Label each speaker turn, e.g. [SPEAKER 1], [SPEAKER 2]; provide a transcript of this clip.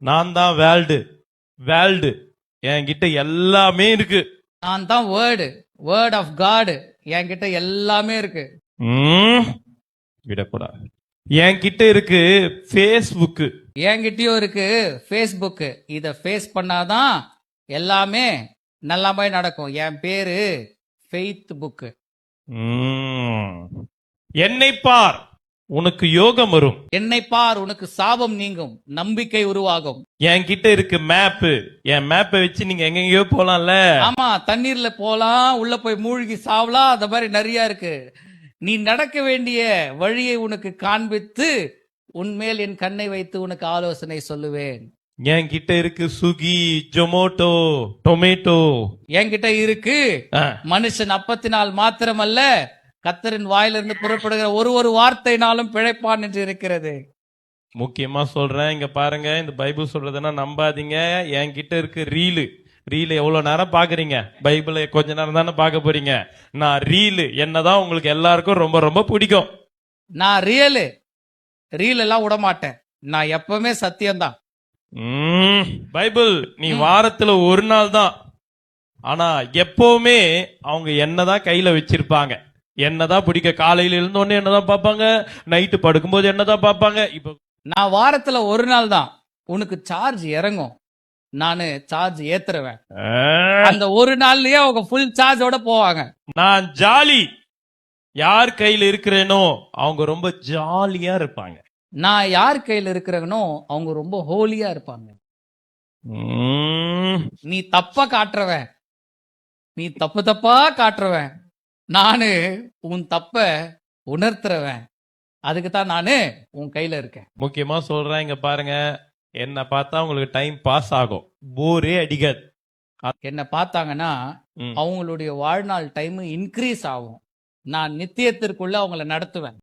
[SPEAKER 1] நான் தான் world world என்கிட்ட எல்லாமே இருக்கு.
[SPEAKER 2] நான் தான் வேர்ட் ஆஃப் காட், என்கிட்ட எல்லாமே இருக்கு.
[SPEAKER 1] விடக்கூடாது. என்கிட்ட இருக்கு ஃபேஸ்புக்,
[SPEAKER 2] என்கிட்டயும் இருக்கு ஃபேஸ்புக். இத ஃபேஸ் பண்ணாதான் எல்லாமே நல்லாமே நடக்கும். என் பேரு ஃபெய்த் புக்.
[SPEAKER 1] என்னை பார் உனக்கு யோகம் வரும்,
[SPEAKER 2] என்னை பார் உனக்கு சாபம் நீங்கும், நம்பிக்கை உருவாகும்.
[SPEAKER 1] என்கிட்ட இருக்கு மேப்பு, என் மேப்பை வச்சு நீங்க எங்கெங்கயோ போலாம்ல.
[SPEAKER 2] ஆமா, தண்ணீர்ல போலாம், உள்ள போய் மூழ்கி சாவலாம், அந்த மாதிரி நிறைய இருக்கு. நீ நடக்க வேண்டிய வழியை உனக்கு காண்பித்து உன்மேல் என் கண்ணை வைத்து உனக்கு ஆலோசனை சொல்லுவேன்.
[SPEAKER 1] என்கிட்ட இருக்கு சுகி, ஜொமோட்டோ, டொமேட்டோ.
[SPEAKER 2] என்கிட்ட இருக்கு மனுஷன் அப்பத்தினால் மாத்திரமல்ல கர்த்தரின் வாயிலிருந்து புறப்படுகிற ஒரு வார்த்தைனாலும் பிழைப்பான் என்று இருக்கிறது.
[SPEAKER 1] முக்கியமா சொல்றேன், இங்க பாருங்க, இந்த பைபிள் சொல்றதுன்னா நம்பாதீங்க. என்கிட்ட இருக்கு ரீலு. ரீல் எவ்வளவு நேரம் பாக்குறீங்க? பைபிளை கொஞ்ச நேரம் தானே பார்க்க போறீங்க. நான் ரீலு, என்னதான் உங்களுக்கு எல்லாருக்கும் ரொம்ப ரொம்ப பிடிக்கும்.
[SPEAKER 2] நான் ரீல் எல்லாம் விட மாட்டேன். நான் எப்பவுமே சத்தியம்தான்.
[SPEAKER 1] பைபிள் நீ வாரத்துல ஒரு நாள் தான், ஆனா எப்பவுமே அவங்க என்னதான் கையில வச்சிருப்பாங்க. என்னதான் பிடிக்க, காலையில இருந்தோடனே என்னதான் பார்ப்பாங்க, நைட்டு படுக்கும்போது என்னதான் பார்ப்பாங்க. இப்ப
[SPEAKER 2] நான் வாரத்துல ஒரு நாள் தான், உனக்கு சார்ஜ் இறங்கும், நானு சார்ஜ் ஏத்துருவேன். அந்த ஒரு நாள்லயே அவங்க ஃபுல் சார்ஜோட போவாங்க.
[SPEAKER 1] நான் ஜாலி, யார் கையில இருக்கிறேனோ அவங்க ரொம்ப ஜாலியா இருப்பாங்க.
[SPEAKER 2] நான் யார் கையில இருக்கிறேனோ அவங்க ரொம்ப ஹோலியா இருப்பாங்க. நீ தப்பா காட்டுறவன், நீ தப்பா காட்டுறவன், நானு உன் தப்ப உணர்த்துறவன். அதுக்கு தான் நானு உன் கையில இருக்கேன்.
[SPEAKER 1] முக்கியமா சொல்றேன், இங்க பாருங்க, என்ன பார்த்தா உங்களுக்கு டைம் பாஸ் ஆகும், போரே அடிக்காது.
[SPEAKER 2] என்ன பார்த்தாங்கன்னா அவங்களுடைய வாழ்நாள் டைம் இன்க்ரீஸ் ஆகும். நான் நித்தியத்திற்குள்ள அவங்கள நடத்துவேன்.